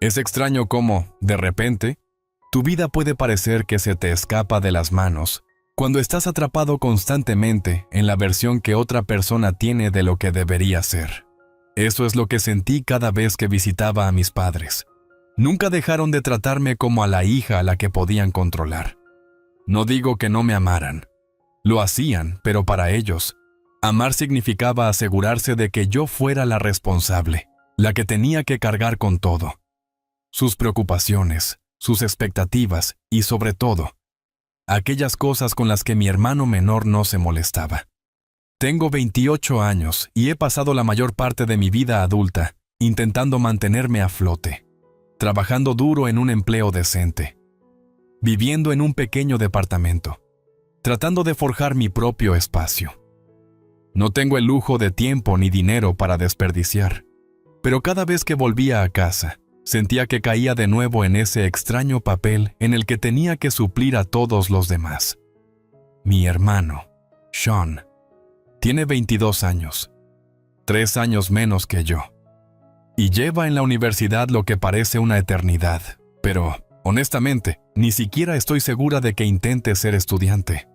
Es extraño cómo, de repente, tu vida puede parecer que se te escapa de las manos cuando estás atrapado constantemente en la versión que otra persona tiene de lo que debería ser. Eso es lo que sentí cada vez que visitaba a mis padres. Nunca dejaron de tratarme como a la hija a la que podían controlar. No digo que no me amaran. Lo hacían, pero para ellos, amar significaba asegurarse de que yo fuera la responsable, la que tenía que cargar con todo. Sus preocupaciones, sus expectativas y, sobre todo, aquellas cosas con las que mi hermano menor no se molestaba. Tengo 28 años y he pasado la mayor parte de mi vida adulta intentando mantenerme a flote, trabajando duro en un empleo decente, viviendo en un pequeño departamento, tratando de forjar mi propio espacio. No tengo el lujo de tiempo ni dinero para desperdiciar, pero cada vez que volvía a casa, sentía que caía de nuevo en ese extraño papel en el que tenía que suplir a todos los demás. Mi hermano, Sean, tiene 22 años, 3 años menos que yo, y lleva en la universidad lo que parece una eternidad, pero, honestamente, ni siquiera estoy segura de que intente ser estudiante.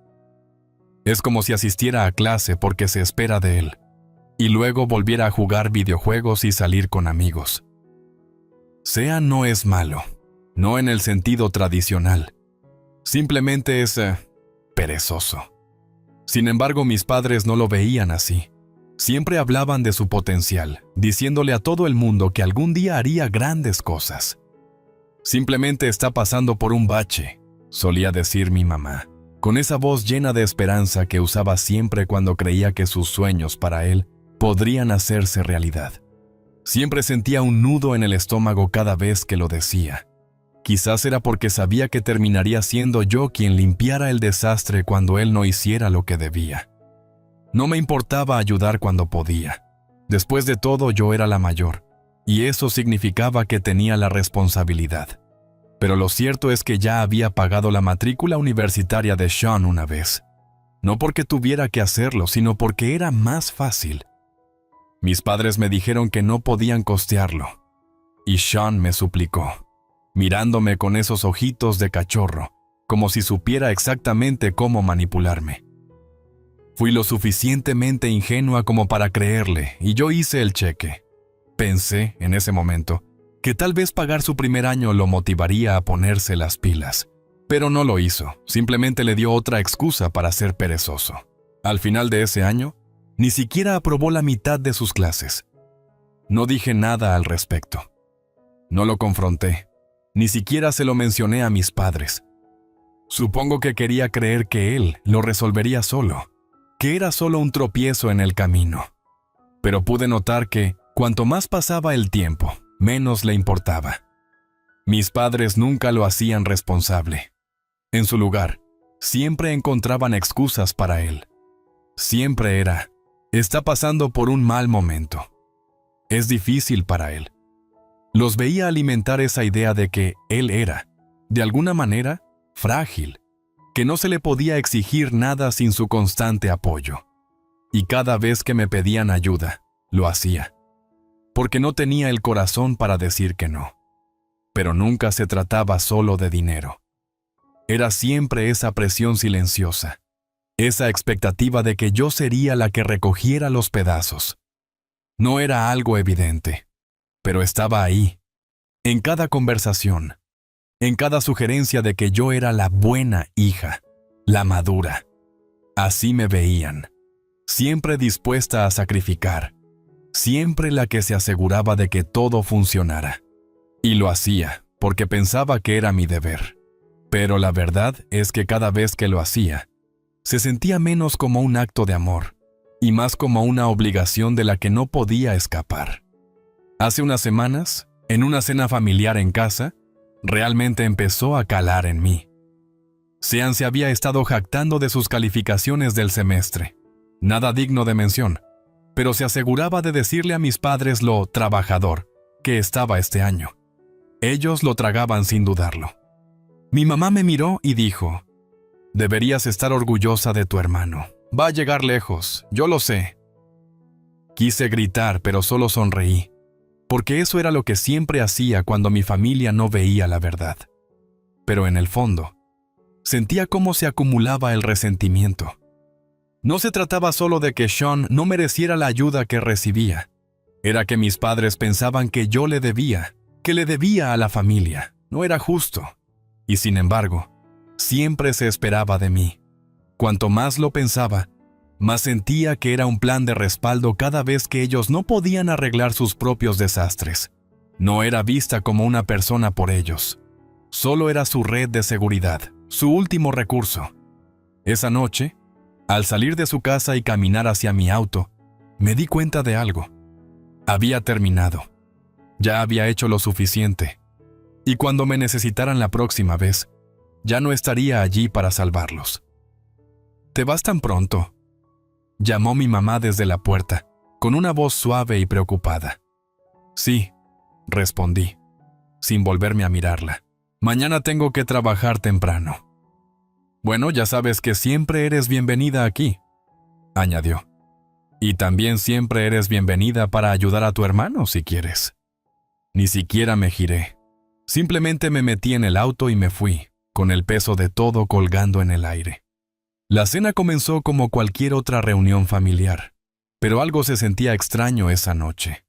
Es como si asistiera a clase porque se espera de él, y luego volviera a jugar videojuegos y salir con amigos. Sea no es malo, no en el sentido tradicional. Simplemente es perezoso. Sin embargo, mis padres no lo veían así. Siempre hablaban de su potencial, diciéndole a todo el mundo que algún día haría grandes cosas. Simplemente está pasando por un bache, solía decir mi mamá, con esa voz llena de esperanza que usaba siempre cuando creía que sus sueños para él podrían hacerse realidad. Siempre sentía un nudo en el estómago cada vez que lo decía. Quizás era porque sabía que terminaría siendo yo quien limpiara el desastre cuando él no hiciera lo que debía. No me importaba ayudar cuando podía. Después de todo, yo era la mayor, y eso significaba que tenía la responsabilidad. Pero lo cierto es que ya había pagado la matrícula universitaria de Sean una vez. No porque tuviera que hacerlo, sino porque era más fácil. Mis padres me dijeron que no podían costearlo, y Sean me suplicó, mirándome con esos ojitos de cachorro, como si supiera exactamente cómo manipularme. Fui lo suficientemente ingenua como para creerle, y yo hice el cheque. Pensé, en ese momento, que tal vez pagar su primer año lo motivaría a ponerse las pilas, pero no lo hizo, simplemente le dio otra excusa para ser perezoso. Al final de ese año, ni siquiera aprobó la mitad de sus clases. No dije nada al respecto. No lo confronté. Ni siquiera se lo mencioné a mis padres. Supongo que quería creer que él lo resolvería solo, que era solo un tropiezo en el camino. Pero pude notar que, cuanto más pasaba el tiempo, menos le importaba. Mis padres nunca lo hacían responsable. En su lugar, siempre encontraban excusas para él. Siempre era: está pasando por un mal momento. Es difícil para él. Los veía alimentar esa idea de que él era, de alguna manera, frágil, que no se le podía exigir nada sin su constante apoyo. Y cada vez que me pedían ayuda, lo hacía, porque no tenía el corazón para decir que no. Pero nunca se trataba solo de dinero. Era siempre esa presión silenciosa, esa expectativa de que yo sería la que recogiera los pedazos. No era algo evidente, pero estaba ahí, en cada conversación, en cada sugerencia de que yo era la buena hija, la madura. Así me veían, siempre dispuesta a sacrificar, siempre la que se aseguraba de que todo funcionara. Y lo hacía, porque pensaba que era mi deber. Pero la verdad es que cada vez que lo hacía, se sentía menos como un acto de amor, y más como una obligación de la que no podía escapar. Hace unas semanas, en una cena familiar en casa, realmente empezó a calar en mí. Sean se había estado jactando de sus calificaciones del semestre, nada digno de mención, pero se aseguraba de decirle a mis padres lo trabajador que estaba este año. Ellos lo tragaban sin dudarlo. Mi mamá me miró y dijo: «Deberías estar orgullosa de tu hermano. Va a llegar lejos, yo lo sé». Quise gritar, pero solo sonreí. porque eso era lo que siempre hacía cuando mi familia no veía la verdad. Pero en el fondo, sentía cómo se acumulaba el resentimiento. No se trataba solo de que Sean no mereciera la ayuda que recibía. Era que mis padres pensaban que yo le debía a la familia. No era justo. Y sin embargo, siempre se esperaba de mí. Cuanto más lo pensaba, más sentía que era un plan de respaldo cada vez que ellos no podían arreglar sus propios desastres. No era vista como una persona por ellos. Solo era su red de seguridad, su último recurso. Esa noche, al salir de su casa y caminar hacia mi auto, me di cuenta de algo. Había terminado. Ya había hecho lo suficiente. Y cuando me necesitaran la próxima vez, ya no estaría allí para salvarlos. «¿Te vas tan pronto?», llamó mi mamá desde la puerta, con una voz suave y preocupada. «Sí», respondí, sin volverme a mirarla. «Mañana tengo que trabajar temprano». «Bueno, ya sabes que siempre eres bienvenida aquí», añadió. «Y también siempre eres bienvenida para ayudar a tu hermano si quieres». Ni siquiera me giré. Simplemente me metí en el auto y me fui, con el peso de todo colgando en el aire. La cena comenzó como cualquier otra reunión familiar, pero algo se sentía extraño esa noche.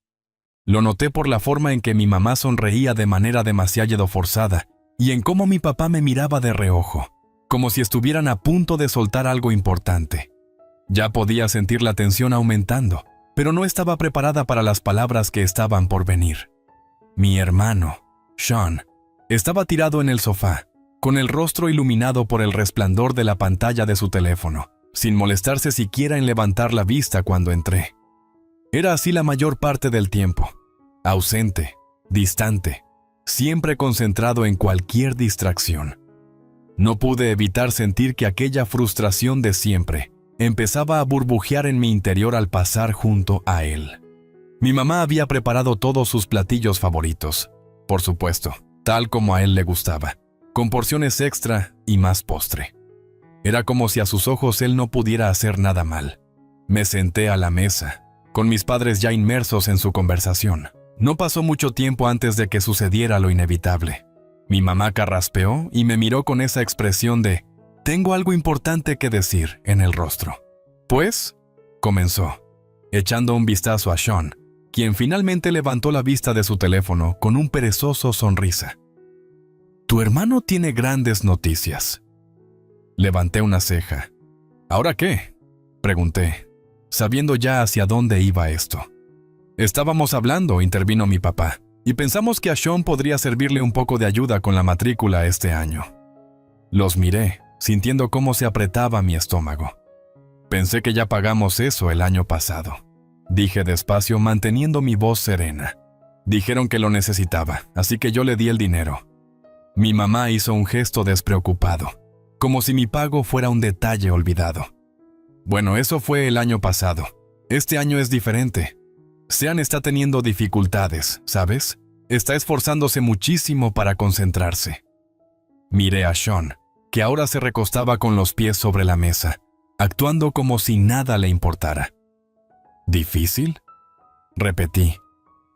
Lo noté por la forma en que mi mamá sonreía de manera demasiado forzada y en cómo mi papá me miraba de reojo, como si estuvieran a punto de soltar algo importante. Ya podía sentir la tensión aumentando, pero no estaba preparada para las palabras que estaban por venir. Mi hermano, Sean, estaba tirado en el sofá, con el rostro iluminado por el resplandor de la pantalla de su teléfono, sin molestarse siquiera en levantar la vista cuando entré. Era así la mayor parte del tiempo, ausente, distante, siempre concentrado en cualquier distracción. No pude evitar sentir que aquella frustración de siempre empezaba a burbujear en mi interior al pasar junto a él. Mi mamá había preparado todos sus platillos favoritos, por supuesto, tal como a él le gustaba, con porciones extra y más postre. Era como si a sus ojos él no pudiera hacer nada mal. Me senté a la mesa, con mis padres ya inmersos en su conversación. No pasó mucho tiempo antes de que sucediera lo inevitable. Mi mamá carraspeó y me miró con esa expresión de «tengo algo importante que decir» en el rostro. «Pues», comenzó, echando un vistazo a Sean, quien finalmente levantó la vista de su teléfono con un perezoso sonrisa. «Tu hermano tiene grandes noticias». Levanté una ceja. «¿Ahora qué?», pregunté, sabiendo ya hacia dónde iba esto. «Estábamos hablando», intervino mi papá, «y pensamos que a Sean podría servirle un poco de ayuda con la matrícula este año». Los miré, sintiendo cómo se apretaba mi estómago. «Pensé que ya pagamos eso el año pasado», dije despacio, manteniendo mi voz serena. «Dijeron que lo necesitaba, así que yo le di el dinero». Mi mamá hizo un gesto despreocupado, como si mi pago fuera un detalle olvidado. «Bueno, eso fue el año pasado. Este año es diferente. Sean está teniendo dificultades, ¿sabes? Está esforzándose muchísimo para concentrarse». Miré a Sean, que ahora se recostaba con los pies sobre la mesa, actuando como si nada le importara. «¿Difícil?», repetí,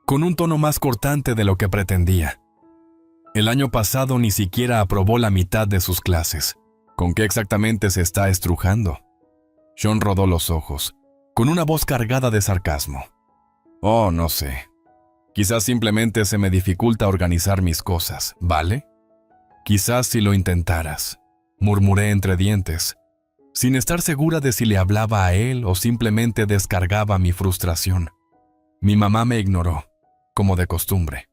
con un tono más cortante de lo que pretendía. «El año pasado ni siquiera aprobó la mitad de sus clases. ¿Con qué exactamente se está estrujando?». Sean rodó los ojos, con una voz cargada de sarcasmo. «Oh, no sé. Quizás simplemente se me dificulta organizar mis cosas, ¿vale? Quizás si lo intentaras», murmuré entre dientes, sin estar segura de si le hablaba a él o simplemente descargaba mi frustración. Mi mamá me ignoró, como de costumbre.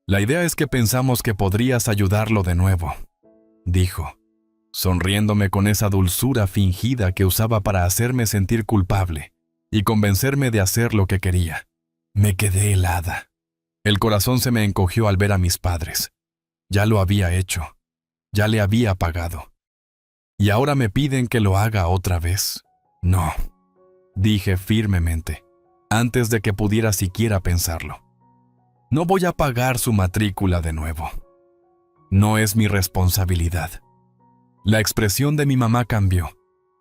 «La idea es que pensamos que podrías ayudarlo de nuevo», dijo, sonriéndome con esa dulzura fingida que usaba para hacerme sentir culpable y convencerme de hacer lo que quería. Me quedé helada. El corazón se me encogió al ver a mis padres. Ya lo había hecho. Ya le había pagado. ¿Y ahora me piden que lo haga otra vez? No, dije firmemente, antes de que pudiera siquiera pensarlo. No voy a pagar su matrícula de nuevo. No es mi responsabilidad. La expresión de mi mamá cambió,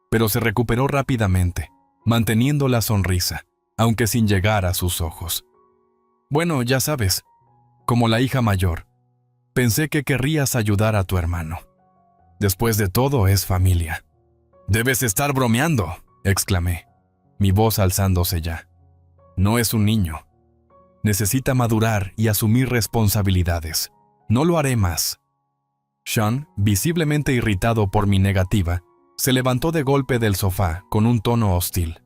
pero se recuperó rápidamente, manteniendo la sonrisa, aunque sin llegar a sus ojos. Bueno, ya sabes, como la hija mayor, pensé que querrías ayudar a tu hermano. Después de todo, es familia. Debes estar bromeando, exclamé, mi voz alzándose ya. No es un niño. Necesita madurar y asumir responsabilidades. No lo haré más. Sean, visiblemente irritado por mi negativa, se levantó de golpe del sofá con un tono hostil.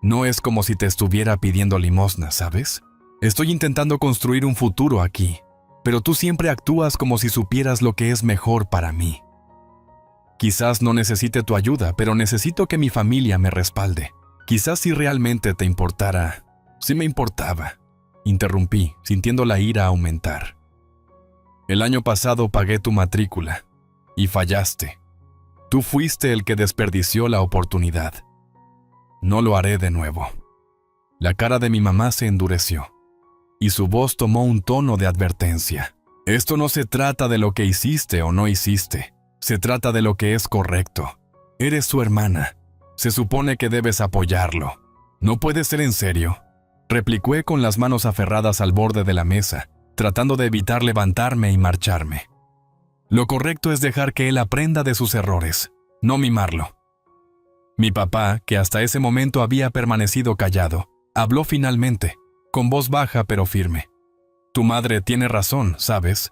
No es como si te estuviera pidiendo limosna, ¿sabes? Estoy intentando construir un futuro aquí, pero tú siempre actúas como si supieras lo que es mejor para mí. Quizás no necesite tu ayuda, pero necesito que mi familia me respalde. Quizás si realmente te importara... Sí me importaba, interrumpí, sintiendo la ira aumentar. El año pasado pagué tu matrícula y fallaste. Tú fuiste el que desperdició la oportunidad. No lo haré de nuevo. La cara de mi mamá se endureció y su voz tomó un tono de advertencia. Esto no se trata de lo que hiciste o no hiciste. Se trata de lo que es correcto. Eres su hermana. Se supone que debes apoyarlo. No puede ser en serio. Repliqué con las manos aferradas al borde de la mesa, tratando de evitar levantarme y marcharme. Lo correcto es dejar que él aprenda de sus errores, no mimarlo. Mi papá, que hasta ese momento había permanecido callado, habló finalmente, con voz baja pero firme. Tu madre tiene razón, ¿sabes?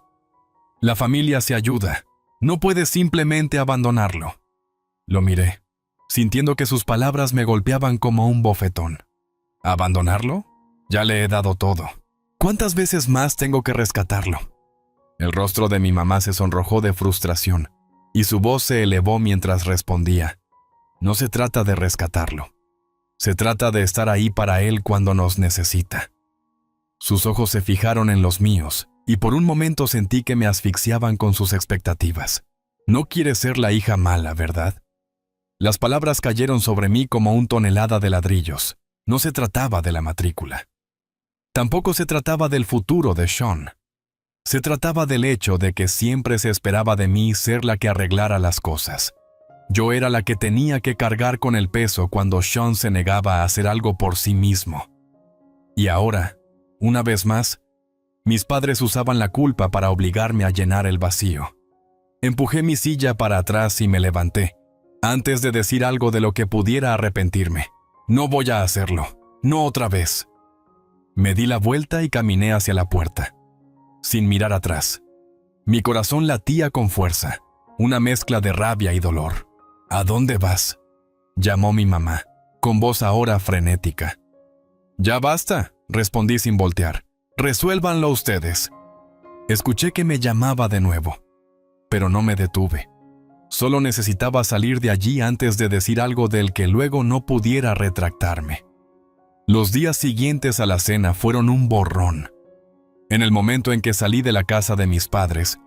La familia se ayuda. No puedes simplemente abandonarlo. Lo miré, sintiendo que sus palabras me golpeaban como un bofetón. ¿Abandonarlo? Ya le he dado todo. ¿Cuántas veces más tengo que rescatarlo? El rostro de mi mamá se sonrojó de frustración, y su voz se elevó mientras respondía. No se trata de rescatarlo. Se trata de estar ahí para él cuando nos necesita. Sus ojos se fijaron en los míos, y por un momento sentí que me asfixiaban con sus expectativas. No quieres ser la hija mala, ¿verdad? Las palabras cayeron sobre mí como una tonelada de ladrillos. No se trataba de la matrícula. Tampoco se trataba del futuro de Sean. Se trataba del hecho de que siempre se esperaba de mí ser la que arreglara las cosas. Yo era la que tenía que cargar con el peso cuando Sean se negaba a hacer algo por sí mismo. Y ahora, una vez más, mis padres usaban la culpa para obligarme a llenar el vacío. Empujé mi silla para atrás y me levanté, antes de decir algo de lo que pudiera arrepentirme. No voy a hacerlo, no otra vez. Me di la vuelta y caminé hacia la puerta, sin mirar atrás. Mi corazón latía con fuerza, una mezcla de rabia y dolor. ¿A dónde vas?, llamó mi mamá, con voz ahora frenética. Ya basta, respondí sin voltear. Resuélvanlo ustedes. Escuché que me llamaba de nuevo, pero no me detuve. Solo necesitaba salir de allí antes de decir algo del que luego no pudiera retractarme. Los días siguientes a la cena fueron un borrón. En el momento en que salí de la casa de mis padres,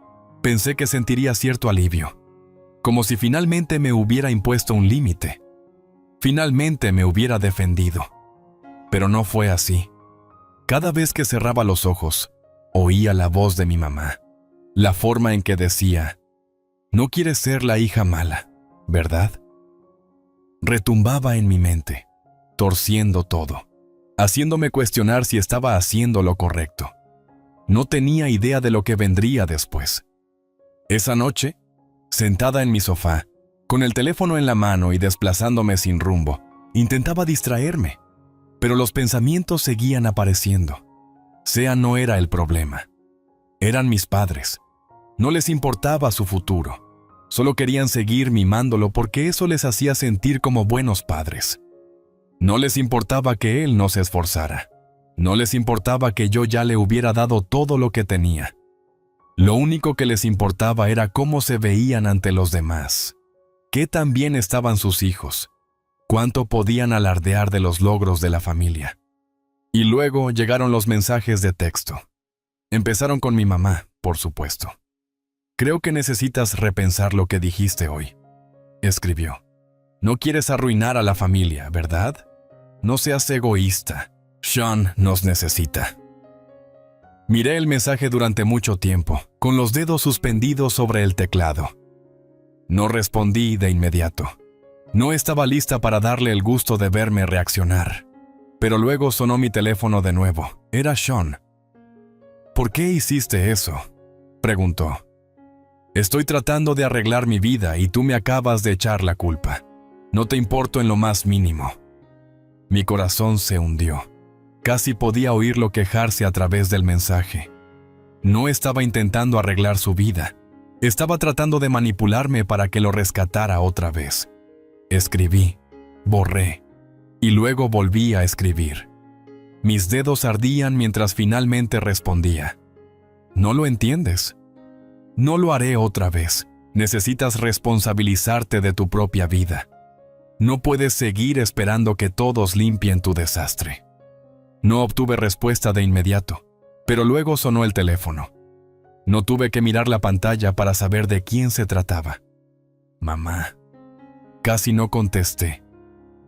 pensé que sentiría cierto alivio, como si finalmente me hubiera impuesto un límite. Finalmente me hubiera defendido. Pero no fue así. Cada vez que cerraba los ojos, oía la voz de mi mamá, la forma en que decía: «No quieres ser la hija mala, ¿verdad?». Retumbaba en mi mente, torciendo todo, haciéndome cuestionar si estaba haciendo lo correcto. No tenía idea de lo que vendría después. Esa noche, sentada en mi sofá, con el teléfono en la mano y desplazándome sin rumbo, intentaba distraerme, pero los pensamientos seguían apareciendo. Sea no era el problema. Eran mis padres. No les importaba su futuro. Solo querían seguir mimándolo porque eso les hacía sentir como buenos padres. No les importaba que él no se esforzara. No les importaba que yo ya le hubiera dado todo lo que tenía. Lo único que les importaba era cómo se veían ante los demás. Qué tan bien estaban sus hijos. Cuánto podían alardear de los logros de la familia. Y luego llegaron los mensajes de texto. Empezaron con mi mamá, por supuesto. «Creo que necesitas repensar lo que dijiste hoy», escribió. «No quieres arruinar a la familia, ¿verdad? No seas egoísta. Sean nos necesita». Miré el mensaje durante mucho tiempo, con los dedos suspendidos sobre el teclado. No respondí de inmediato. No estaba lista para darle el gusto de verme reaccionar. Pero luego sonó mi teléfono de nuevo. Era Sean. ¿Por qué hiciste eso?, preguntó. Estoy tratando de arreglar mi vida y tú me acabas de echar la culpa. No te importo en lo más mínimo. Mi corazón se hundió. Casi podía oírlo quejarse a través del mensaje. No estaba intentando arreglar su vida. Estaba tratando de manipularme para que lo rescatara otra vez. Escribí, borré, y luego volví a escribir. Mis dedos ardían mientras finalmente respondía. ¿No lo entiendes? No lo haré otra vez. Necesitas responsabilizarte de tu propia vida. No puedes seguir esperando que todos limpien tu desastre. No obtuve respuesta de inmediato, pero luego sonó el teléfono. No tuve que mirar la pantalla para saber de quién se trataba. Mamá. Casi no contesté,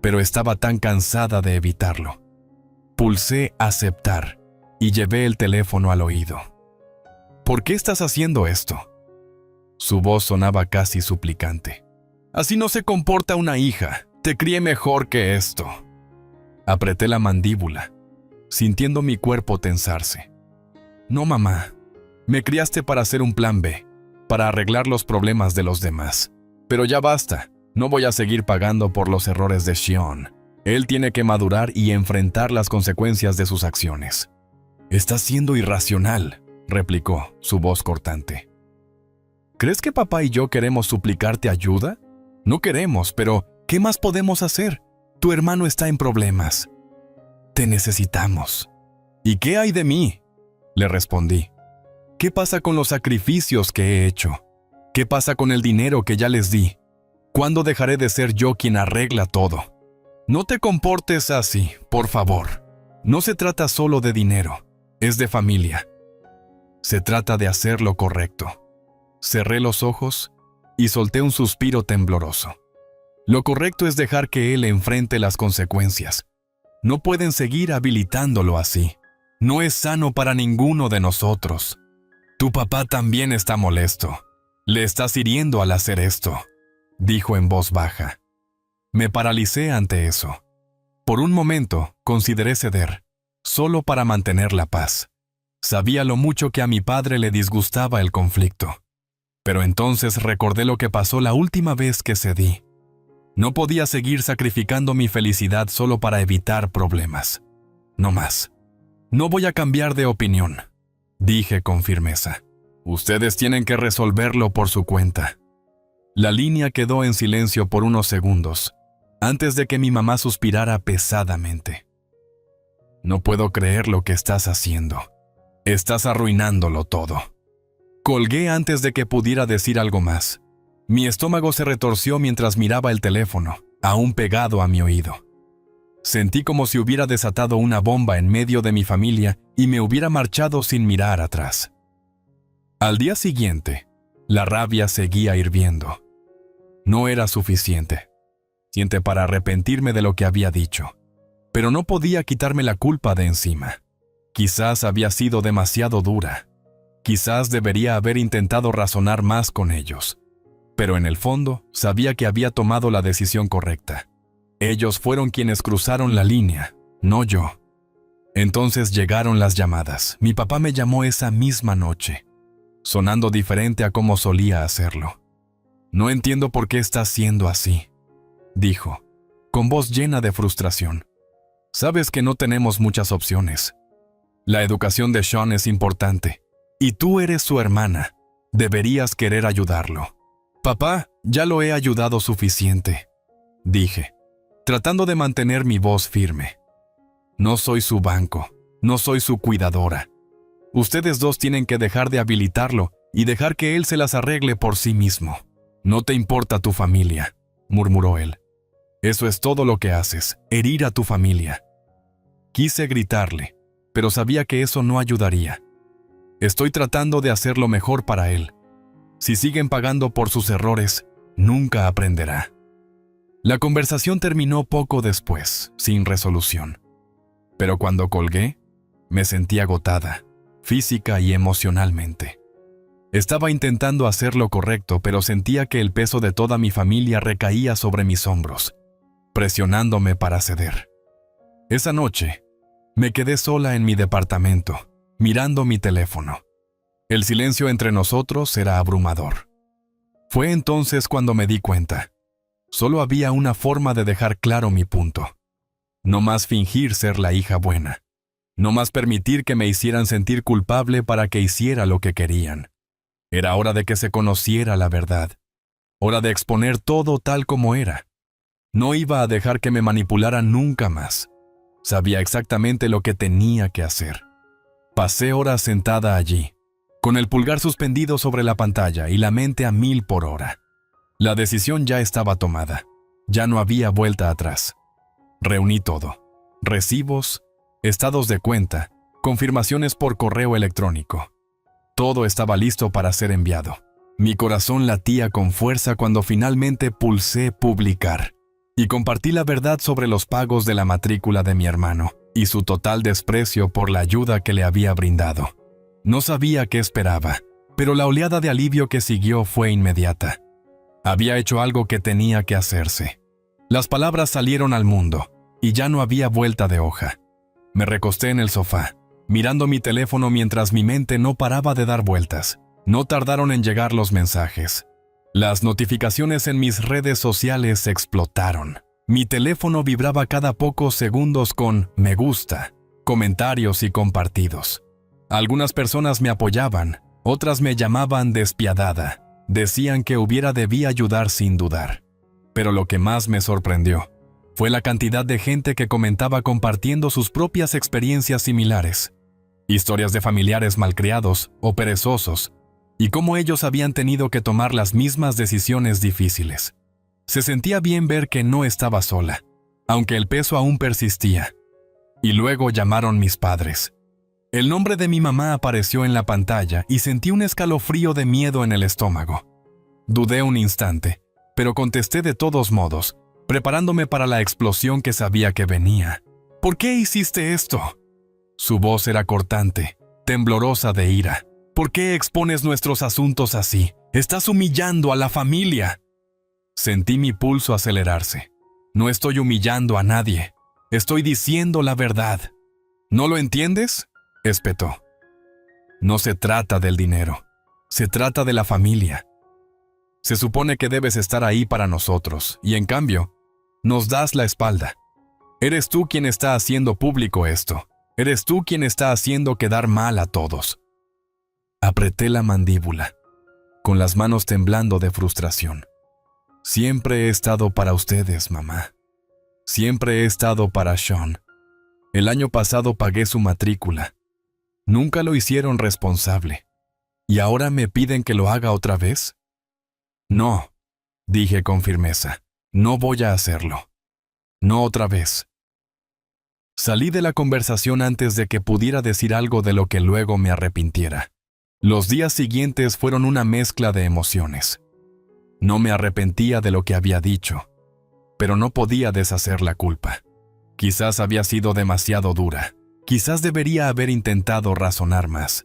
pero estaba tan cansada de evitarlo. Pulsé aceptar y llevé el teléfono al oído. ¿Por qué estás haciendo esto?, su voz sonaba casi suplicante. Así no se comporta una hija. Te crié mejor que esto. Apreté la mandíbula, sintiendo mi cuerpo tensarse. No, mamá. Me criaste para hacer un plan B, para arreglar los problemas de los demás. Pero ya basta. No voy a seguir pagando por los errores de Sean. Él tiene que madurar y enfrentar las consecuencias de sus acciones. Estás siendo irracional, replicó, su voz cortante. ¿Crees que papá y yo queremos suplicarte ayuda? No queremos, pero ¿qué más podemos hacer? Tu hermano está en problemas. Te necesitamos. ¿Y qué hay de mí?, le respondí. ¿Qué pasa con los sacrificios que he hecho? ¿Qué pasa con el dinero que ya les di? ¿Cuándo dejaré de ser yo quien arregla todo? No te comportes así, por favor. No se trata solo de dinero, es de familia. Se trata de hacer lo correcto. Cerré los ojos y solté un suspiro tembloroso. Lo correcto es dejar que él enfrente las consecuencias. No pueden seguir habilitándolo así. No es sano para ninguno de nosotros. Tu papá también está molesto. Le estás hiriendo al hacer esto, dijo en voz baja. Me paralicé ante eso. Por un momento consideré ceder, solo para mantener la paz. Sabía lo mucho que a mi padre le disgustaba el conflicto. Pero entonces recordé lo que pasó la última vez que cedí. No podía seguir sacrificando mi felicidad solo para evitar problemas. No más. No voy a cambiar de opinión, dije con firmeza. Ustedes tienen que resolverlo por su cuenta. La línea quedó en silencio por unos segundos, antes de que mi mamá suspirara pesadamente. No puedo creer lo que estás haciendo. Estás arruinándolo todo. Colgué antes de que pudiera decir algo más. Mi estómago se retorció mientras miraba el teléfono, aún pegado a mi oído. Sentí como si hubiera desatado una bomba en medio de mi familia y me hubiera marchado sin mirar atrás. Al día siguiente, la rabia seguía hirviendo. No era suficiente para arrepentirme de lo que había dicho, pero no podía quitarme la culpa de encima. Quizás había sido demasiado dura. Quizás debería haber intentado razonar más con ellos. Pero en el fondo, sabía que había tomado la decisión correcta. Ellos fueron quienes cruzaron la línea, no yo. Entonces llegaron las llamadas. Mi papá me llamó esa misma noche, sonando diferente a como solía hacerlo. No entiendo por qué estás siendo así, dijo, con voz llena de frustración. Sabes que no tenemos muchas opciones. La educación de Sean es importante. Y tú eres su hermana. Deberías querer ayudarlo. Papá, ya lo he ayudado suficiente, dije, tratando de mantener mi voz firme. No soy su banco, no soy su cuidadora. Ustedes dos tienen que dejar de habilitarlo y dejar que él se las arregle por sí mismo. No te importa tu familia, murmuró él. Eso es todo lo que haces, herir a tu familia. Quise gritarle, pero sabía que eso no ayudaría. Estoy tratando de hacer lo mejor para él. Si siguen pagando por sus errores, nunca aprenderá. La conversación terminó poco después, sin resolución. Pero cuando colgué, me sentí agotada, física y emocionalmente. Estaba intentando hacer lo correcto, pero sentía que el peso de toda mi familia recaía sobre mis hombros, presionándome para ceder. Esa noche, me quedé sola en mi departamento, mirando mi teléfono. El silencio entre nosotros era abrumador. Fue entonces cuando me di cuenta. Solo había una forma de dejar claro mi punto. No más fingir ser la hija buena. No más permitir que me hicieran sentir culpable para que hiciera lo que querían. Era hora de que se conociera la verdad. Hora de exponer todo tal como era. No iba a dejar que me manipularan nunca más. Sabía exactamente lo que tenía que hacer. Pasé horas sentada allí, con el pulgar suspendido sobre la pantalla y la mente a 1000 por hora. La decisión ya estaba tomada. Ya no había vuelta atrás. Reuní todo. Recibos, estados de cuenta, confirmaciones por correo electrónico. Todo estaba listo para ser enviado. Mi corazón latía con fuerza cuando finalmente pulsé publicar. Y compartí la verdad sobre los pagos de la matrícula de mi hermano y su total desprecio por la ayuda que le había brindado. No sabía qué esperaba, pero la oleada de alivio que siguió fue inmediata. Había hecho algo que tenía que hacerse. Las palabras salieron al mundo, y ya no había vuelta de hoja. Me recosté en el sofá, mirando mi teléfono mientras mi mente no paraba de dar vueltas. No tardaron en llegar los mensajes. Las notificaciones en mis redes sociales explotaron. Mi teléfono vibraba cada pocos segundos con me gusta, comentarios y compartidos. Algunas personas me apoyaban, otras me llamaban despiadada. Decían que debía ayudar sin dudar. Pero lo que más me sorprendió fue la cantidad de gente que comentaba compartiendo sus propias experiencias similares. Historias de familiares malcriados o perezosos, y cómo ellos habían tenido que tomar las mismas decisiones difíciles. Se sentía bien ver que no estaba sola, aunque el peso aún persistía. Y luego llamaron mis padres. El nombre de mi mamá apareció en la pantalla y sentí un escalofrío de miedo en el estómago. Dudé un instante, pero contesté de todos modos, preparándome para la explosión que sabía que venía. ¿Por qué hiciste esto? Su voz era cortante, temblorosa de ira. ¿Por qué expones nuestros asuntos así? Estás humillando a la familia. Sentí mi pulso acelerarse. No estoy humillando a nadie. Estoy diciendo la verdad. ¿No lo entiendes? Espetó. No se trata del dinero. Se trata de la familia. Se supone que debes estar ahí para nosotros, y en cambio, nos das la espalda. Eres tú quien está haciendo público esto. Eres tú quien está haciendo quedar mal a todos. Apreté la mandíbula, con las manos temblando de frustración. Siempre he estado para ustedes, mamá. Siempre he estado para Sean. El año pasado pagué su matrícula. Nunca lo hicieron responsable. ¿Y ahora me piden que lo haga otra vez? No, dije con firmeza. No voy a hacerlo. No otra vez. Salí de la conversación antes de que pudiera decir algo de lo que luego me arrepintiera. Los días siguientes fueron una mezcla de emociones. No me arrepentía de lo que había dicho, pero no podía deshacer la culpa. Quizás había sido demasiado dura. Quizás debería haber intentado razonar más.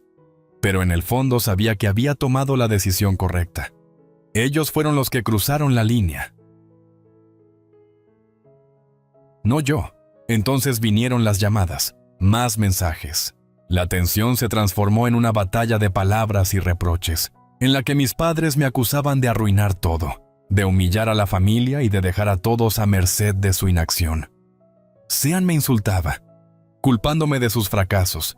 Pero en el fondo sabía que había tomado la decisión correcta. Ellos fueron los que cruzaron la línea. No yo. Entonces vinieron las llamadas, más mensajes. La tensión se transformó en una batalla de palabras y reproches, en la que mis padres me acusaban de arruinar todo, de humillar a la familia y de dejar a todos a merced de su inacción. Sean me insultaba, culpándome de sus fracasos,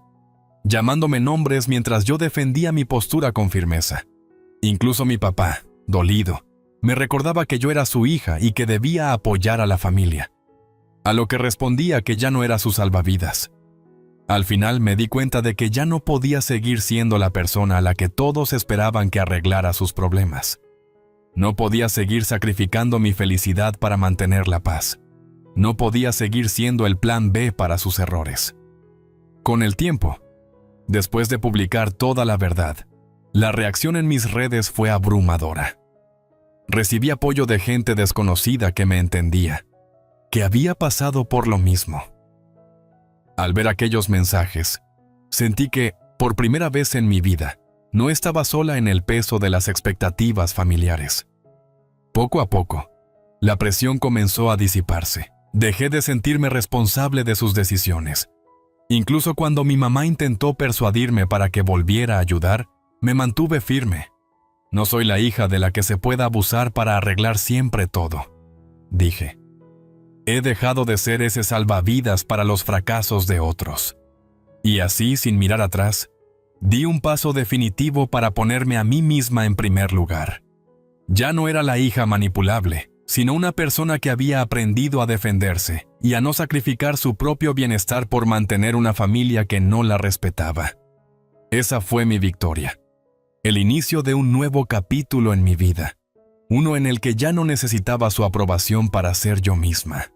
llamándome nombres mientras yo defendía mi postura con firmeza. Incluso mi papá, dolido, me recordaba que yo era su hija y que debía apoyar a la familia. A lo que respondía que ya no era su salvavidas. Al final me di cuenta de que ya no podía seguir siendo la persona a la que todos esperaban que arreglara sus problemas. No podía seguir sacrificando mi felicidad para mantener la paz. No podía seguir siendo el plan B para sus errores. Con el tiempo, después de publicar toda la verdad, la reacción en mis redes fue abrumadora. Recibí apoyo de gente desconocida que me entendía, que había pasado por lo mismo. Al ver aquellos mensajes, sentí que, por primera vez en mi vida, no estaba sola en el peso de las expectativas familiares. Poco a poco, la presión comenzó a disiparse. Dejé de sentirme responsable de sus decisiones. Incluso cuando mi mamá intentó persuadirme para que volviera a ayudar, me mantuve firme. No soy la hija de la que se pueda abusar para arreglar siempre todo, dije. He dejado de ser ese salvavidas para los fracasos de otros. Y así, sin mirar atrás, di un paso definitivo para ponerme a mí misma en primer lugar. Ya no era la hija manipulable, sino una persona que había aprendido a defenderse y a no sacrificar su propio bienestar por mantener una familia que no la respetaba. Esa fue mi victoria. El inicio de un nuevo capítulo en mi vida, uno en el que ya no necesitaba su aprobación para ser yo misma.